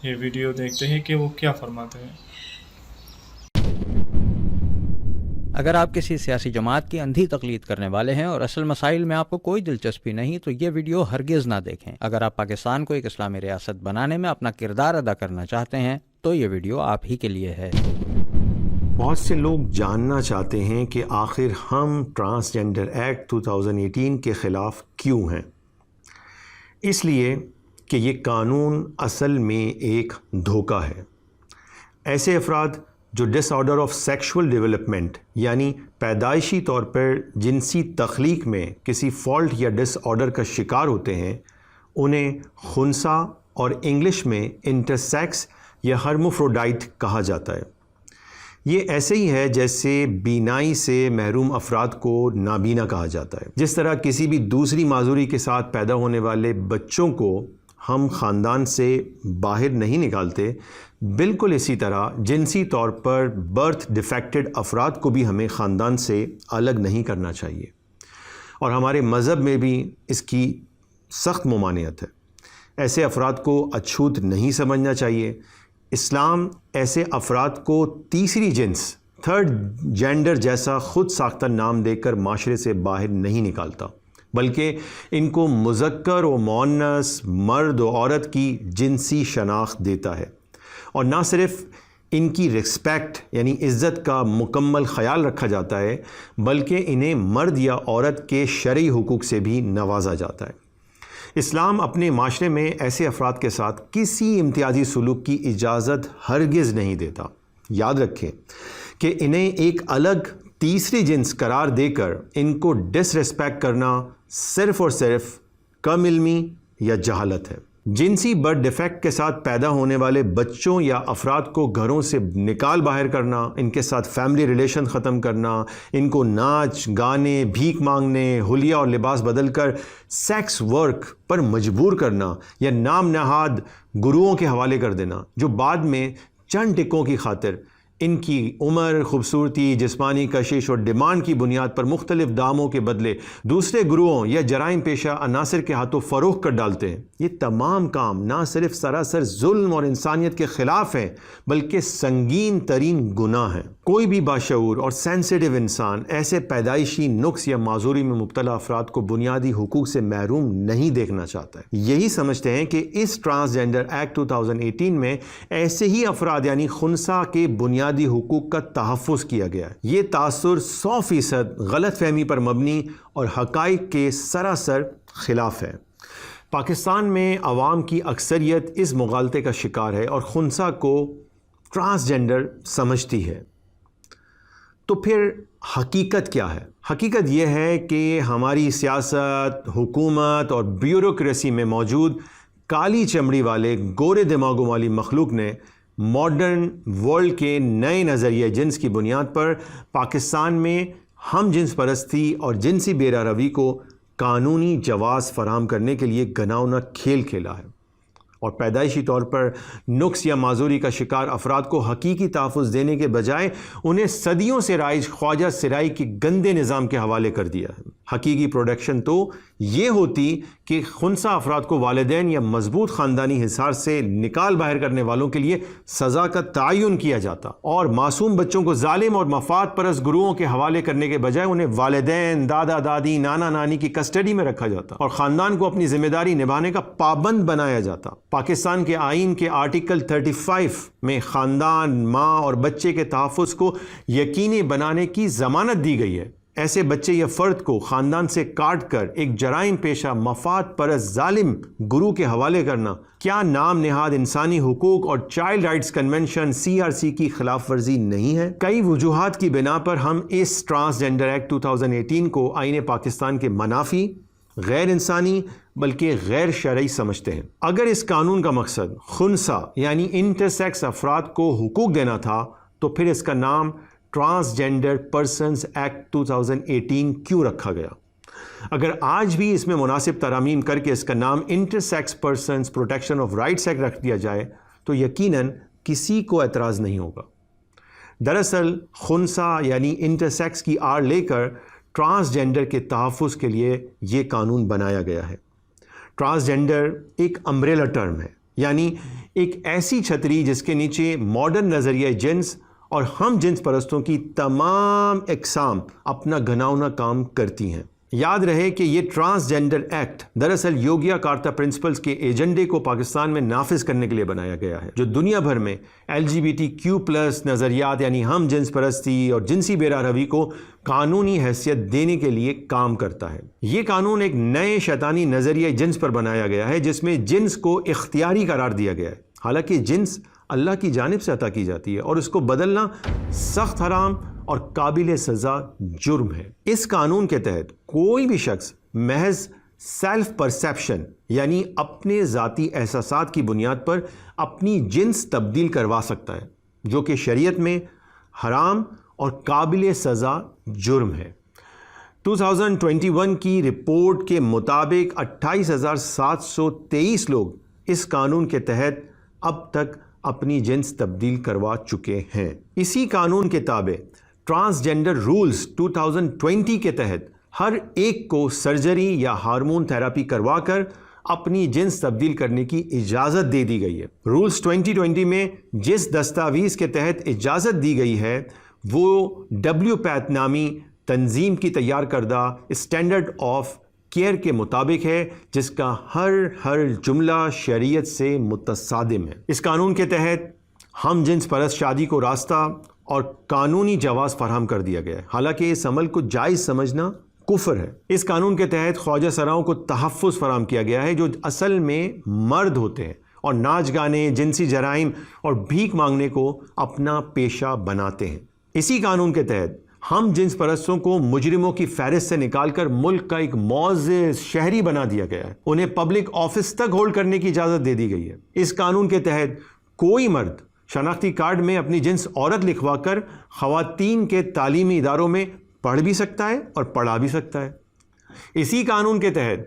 یہ ویڈیو دیکھتے ہیں کہ وہ کیا فرماتے ہیں۔ اگر آپ کسی سیاسی جماعت کی اندھی تقلید کرنے والے ہیں اور اصل مسائل میں آپ کو کوئی دلچسپی نہیں تو یہ ویڈیو ہرگز نہ دیکھیں۔ اگر آپ پاکستان کو ایک اسلامی ریاست بنانے میں اپنا کردار ادا کرنا چاہتے ہیں تو یہ ویڈیو آپ ہی کے لیے ہے۔ بہت سے لوگ جاننا چاہتے ہیں کہ آخر ہم ٹرانسجنڈر ایکٹ 2018 کے خلاف کیوں ہیں۔ اس لیے کہ یہ قانون اصل میں ایک دھوکہ ہے۔ ایسے افراد جو ڈس آرڈر آف سیکشول ڈیولپمنٹ یعنی پیدائشی طور پر جنسی تخلیق میں کسی فالٹ یا ڈس آرڈر کا شکار ہوتے ہیں، انہیں خنثی اور انگلش میں انٹرسیکس یا ہرموفروڈائٹ کہا جاتا ہے۔ یہ ایسے ہی ہے جیسے بینائی سے محروم افراد کو نابینا کہا جاتا ہے۔ جس طرح کسی بھی دوسری معذوری کے ساتھ پیدا ہونے والے بچوں کو ہم خاندان سے باہر نہیں نکالتے، بالکل اسی طرح جنسی طور پر برتھ ڈیفیکٹڈ افراد کو بھی ہمیں خاندان سے الگ نہیں کرنا چاہیے، اور ہمارے مذہب میں بھی اس کی سخت ممانعت ہے۔ ایسے افراد کو اچھوت نہیں سمجھنا چاہیے۔ اسلام ایسے افراد کو تیسری جنس تھرڈ جینڈر جیسا خود ساختہ نام دے کر معاشرے سے باہر نہیں نکالتا، بلکہ ان کو مذکر و مؤنث، مرد و عورت کی جنسی شناخت دیتا ہے، اور نہ صرف ان کی رسپیکٹ یعنی عزت کا مکمل خیال رکھا جاتا ہے، بلکہ انہیں مرد یا عورت کے شرعی حقوق سے بھی نوازا جاتا ہے۔ اسلام اپنے معاشرے میں ایسے افراد کے ساتھ کسی امتیازی سلوک کی اجازت ہرگز نہیں دیتا۔ یاد رکھیں کہ انہیں ایک الگ تیسری جنس قرار دے کر ان کو ڈس ریسپیکٹ کرنا صرف اور صرف کم علمی یا جہالت ہے۔ جنسی برتھ ڈیفیکٹ کے ساتھ پیدا ہونے والے بچوں یا افراد کو گھروں سے نکال باہر کرنا، ان کے ساتھ فیملی ریلیشن ختم کرنا، ان کو ناچ گانے، بھیک مانگنے، حلیہ اور لباس بدل کر سیکس ورک پر مجبور کرنا، یا نام نہاد گروؤں کے حوالے کر دینا جو بعد میں چند ٹکوں کی خاطر ان کی عمر، خوبصورتی، جسمانی کشش اور ڈیمانڈ کی بنیاد پر مختلف داموں کے بدلے دوسرے گروہوں یا جرائم پیشہ عناصر کے ہاتھوں فروخت کر ڈالتے ہیں۔ یہ تمام کام نہ صرف سراسر ظلم اور انسانیت کے خلاف ہیں، بلکہ سنگین ترین گناہ ہیں۔ کوئی بھی باشعور اور سینسیٹیو انسان ایسے پیدائشی نقص یا معذوری میں مبتلا افراد کو بنیادی حقوق سے محروم نہیں دیکھنا چاہتا ہے۔ یہی سمجھتے ہیں کہ اس ٹرانسجنڈر ایکٹ 2018 میں ایسے ہی افراد یعنی خنثی کے بنیادی حقوق کا تحفظ کیا گیا ہے۔ یہ تاثر 100% غلط فہمی پر مبنی اور حقائق کے سراسر خلاف ہے۔ پاکستان میں عوام کی اکثریت اس مغالطے کا شکار ہے اور خنثی کو ٹرانسجنڈر سمجھتی ہے۔ تو پھر حقیقت کیا ہے؟ حقیقت یہ ہے کہ ہماری سیاست، حکومت اور بیوروکریسی میں موجود کالی چمڑی والے گورے دماغوں والی مخلوق نے ماڈرن ورلڈ کے نئے نظریہ جنس کی بنیاد پر پاکستان میں ہم جنس پرستی اور جنسی بیرا روی کو قانونی جواز فراہم کرنے کے لیے گھناؤنا کھیل کھیلا ہے، اور پیدائشی طور پر نقص یا معذوری کا شکار افراد کو حقیقی تحفظ دینے کے بجائے انہیں صدیوں سے رائج خواجہ سرائی کے گندے نظام کے حوالے کر دیا ہے۔ حقیقی پروڈکشن تو یہ ہوتی کہ خنثی افراد کو والدین یا مضبوط خاندانی حصار سے نکال باہر کرنے والوں کے لیے سزا کا تعین کیا جاتا، اور معصوم بچوں کو ظالم اور مفاد پرست گروہوں کے حوالے کرنے کے بجائے انہیں والدین، دادا دادی، نانا نانی کی کسٹڈی میں رکھا جاتا اور خاندان کو اپنی ذمہ داری نبھانے کا پابند بنایا جاتا۔ پاکستان کے آئین کے آرٹیکل 35 میں خاندان، ماں اور بچے کے تحفظ کو یقینی بنانے کی ضمانت دی گئی ہے۔ ایسے بچے یا فرد کو خاندان سے کاٹ کر ایک جرائم پیشہ مفاد پرست ظالم گروہ کے حوالے کرنا کیا نام نہاد انسانی حقوق اور چائلڈ رائٹس کنونشن CRC کی خلاف ورزی نہیں ہے؟ کئی وجوہات کی بنا پر ہم اس ٹرانسجنڈر ایکٹ 2018 کو آئین پاکستان کے منافی، غیر انسانی بلکہ غیر شرعی سمجھتے ہیں۔ اگر اس قانون کا مقصد خنثی یعنی انٹرسیکس افراد کو حقوق دینا تھا تو پھر اس کا نام ٹرانسجنڈر پرسنز ایکٹ 2018 کیوں رکھا گیا؟ اگر آج بھی اس میں مناسب ترامیم کر کے اس کا نام intersex persons protection of rights act رکھ دیا جائے تو یقیناً کسی کو اعتراض نہیں ہوگا۔ دراصل خنثی یعنی انٹرسیکس کی آڑ لے کر ٹرانسجنڈر کے تحفظ کے لیے یہ قانون بنایا گیا ہے۔ ٹرانسجنڈر ایک امبریلا ٹرم ہے، یعنی ایک ایسی چھتری جس کے نیچے ماڈرن نظریہ جنس اور ہم جنس پرستوں کی تمام اقسام اپنا گھناؤنا کام کرتی ہیں۔ یاد رہے کہ یہ ٹرانسجینڈر ایکٹ دراصل یوگیا کارتا پرنسپلز کے ایجنڈے کو پاکستان میں نافذ کرنے کے لیے بنایا گیا ہے، جو دنیا بھر میں LGBTQ+ نظریات یعنی ہم جنس پرستی اور جنسی بیراہ روی کو قانونی حیثیت دینے کے لیے کام کرتا ہے۔ یہ قانون ایک نئے شیطانی نظریہ جنس پر بنایا گیا ہے جس میں جنس کو اختیاری قرار دیا گیا ہے، حالانکہ جنس اللہ کی جانب سے عطا کی جاتی ہے اور اس کو بدلنا سخت حرام اور قابل سزا جرم ہے۔ اس قانون کے تحت کوئی بھی شخص محض سیلف پرسیپشن یعنی اپنے ذاتی احساسات کی بنیاد پر اپنی جنس تبدیل کروا سکتا ہے، جو کہ شریعت میں حرام اور قابل سزا جرم ہے۔ 2021 کی رپورٹ کے مطابق 28,723 لوگ اس قانون کے تحت اب تک اپنی جنس تبدیل کروا چکے ہیں۔ اسی قانون کے تابع ٹرانسجینڈر رولز 2020 کے تحت ہر ایک کو سرجری یا ہارمون تھراپی کروا کر اپنی جنس تبدیل کرنے کی اجازت دے دی گئی ہے۔ رولز 2020 میں جس دستاویز کے تحت اجازت دی گئی ہے وہ WPATH نامی تنظیم کی تیار کردہ اسٹینڈرڈ آف کیئر کے مطابق ہے، جس کا ہر جملہ شریعت سے متصادم ہے۔ اس قانون کے تحت ہم جنس پرست شادی کو راستہ اور قانونی جواز فراہم کر دیا گیا ہے، حالانکہ اس عمل کو جائز سمجھنا کفر ہے۔ اس قانون کے تحت خواجہ سراؤں کو تحفظ فراہم کیا گیا ہے جو اصل میں مرد ہوتے ہیں اور ناچ گانے، جنسی جرائم اور بھیک مانگنے کو اپنا پیشہ بناتے ہیں۔ اسی قانون کے تحت ہم جنس پرستوں کو مجرموں کی فہرست سے نکال کر ملک کا ایک معزز شہری بنا دیا گیا ہے، انہیں پبلک آفس تک ہولڈ کرنے کی اجازت دے دی گئی ہے۔ اس قانون کے تحت کوئی مرد شناختی کارڈ میں اپنی جنس عورت لکھوا کر خواتین کے تعلیمی اداروں میں پڑھ بھی سکتا ہے اور پڑھا بھی سکتا ہے۔ اسی قانون کے تحت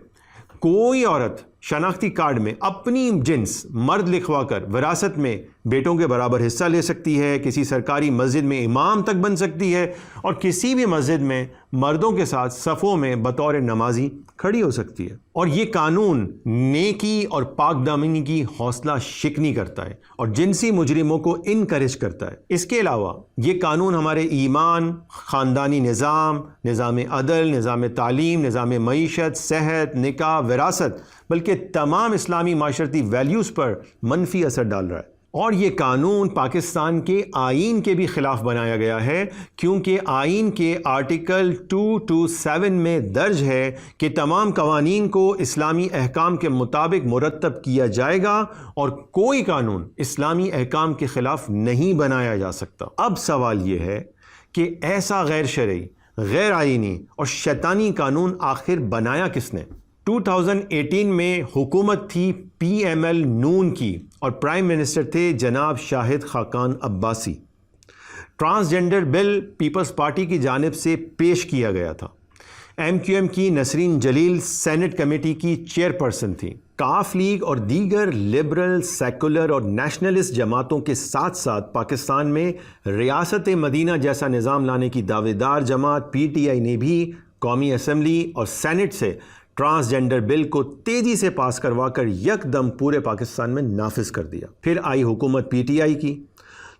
کوئی عورت شناختی کارڈ میں اپنی جنس مرد لکھوا کر وراثت میں بیٹوں کے برابر حصہ لے سکتی ہے، کسی سرکاری مسجد میں امام تک بن سکتی ہے اور کسی بھی مسجد میں مردوں کے ساتھ صفوں میں بطور نمازی کھڑی ہو سکتی ہے۔ اور یہ قانون نیکی اور پاک دامنی کی حوصلہ شکنی کرتا ہے اور جنسی مجرموں کو انکریج کرتا ہے۔ اس کے علاوہ یہ قانون ہمارے ایمان، خاندانی نظام، نظام عدل، نظام تعلیم، نظام معیشت، صحت، نکاح، وراثت بلکہ تمام اسلامی معاشرتی ویلیوز پر منفی اثر ڈال رہا ہے۔ اور یہ قانون پاکستان کے آئین کے بھی خلاف بنایا گیا ہے، کیونکہ آئین کے آرٹیکل 227 میں درج ہے کہ تمام قوانین کو اسلامی احکام کے مطابق مرتب کیا جائے گا اور کوئی قانون اسلامی احکام کے خلاف نہیں بنایا جا سکتا۔ اب سوال یہ ہے کہ ایسا غیر شرعی، غیر آئینی اور شیطانی قانون آخر بنایا کس نے؟ 2018 میں حکومت تھی PML نون کی اور پرائم منسٹر تھے جناب شاہد خاقان عباسی۔ ٹرانسجینڈر بل پیپلز پارٹی کی جانب سے پیش کیا گیا تھا۔ MQM کی نسرین جلیل سینٹ کمیٹی کی چیئرپرسن تھی۔ کاف لیگ اور دیگر لبرل، سیکولر اور نیشنلسٹ جماعتوں کے ساتھ ساتھ پاکستان میں ریاست مدینہ جیسا نظام لانے کی دعوے دار جماعت PTI نے بھی قومی اسمبلی اور سینٹ سے ٹرانسجینڈر بل کو تیزی سے پاس کروا کر یک دم پورے پاکستان میں نافذ کر دیا۔ پھر آئی حکومت PTI کی،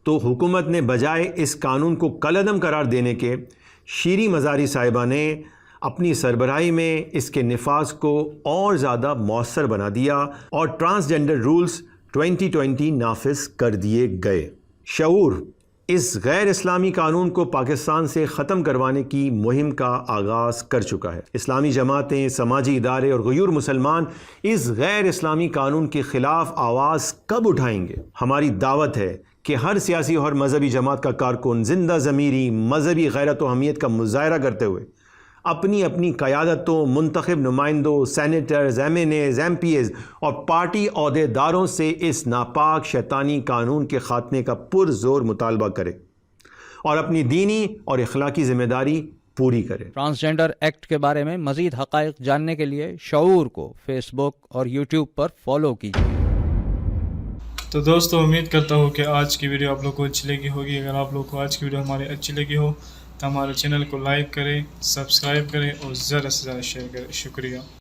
تو حکومت نے بجائے اس قانون کو کالعدم قرار دینے کے شیریں مزاری صاحبہ نے اپنی سربراہی میں اس کے نفاذ کو اور زیادہ مؤثر بنا دیا اور ٹرانسجینڈر رولز 2020 نافذ کر دیے گئے۔ شعور اس غیر اسلامی قانون کو پاکستان سے ختم کروانے کی مہم کا آغاز کر چکا ہے۔ اسلامی جماعتیں، سماجی ادارے اور غیور مسلمان اس غیر اسلامی قانون کے خلاف آواز کب اٹھائیں گے؟ ہماری دعوت ہے کہ ہر سیاسی اور مذہبی جماعت کا کارکن زندہ ضمیری مذہبی غیرت و اہمیت کا مظاہرہ کرتے ہوئے اپنی اپنی قیادتوں، منتخب نمائندوں، سینیٹرز، MNAs، MPs اور پارٹی عہدے داروں سے اس ناپاک شیطانی قانون کے خاتمے کا پرزور مطالبہ کرے اور اپنی دینی اور اخلاقی ذمہ داری پوری کرے۔ ٹرانسجینڈر ایکٹ کے بارے میں مزید حقائق جاننے کے لیے شعور کو فیس بک اور یوٹیوب پر فالو کیجیے۔ تو دوستو، امید کرتا ہوں کہ آج کی ویڈیو آپ لوگ کو اچھی لگی ہوگی۔ اگر آپ لوگ کو آج کی ویڈیو ہماری اچھی لگی ہو تو ہمارے چینل کو لائک کریں، سبسکرائب کریں اور زیادہ سے زیادہ شیئر کریں۔ شکریہ۔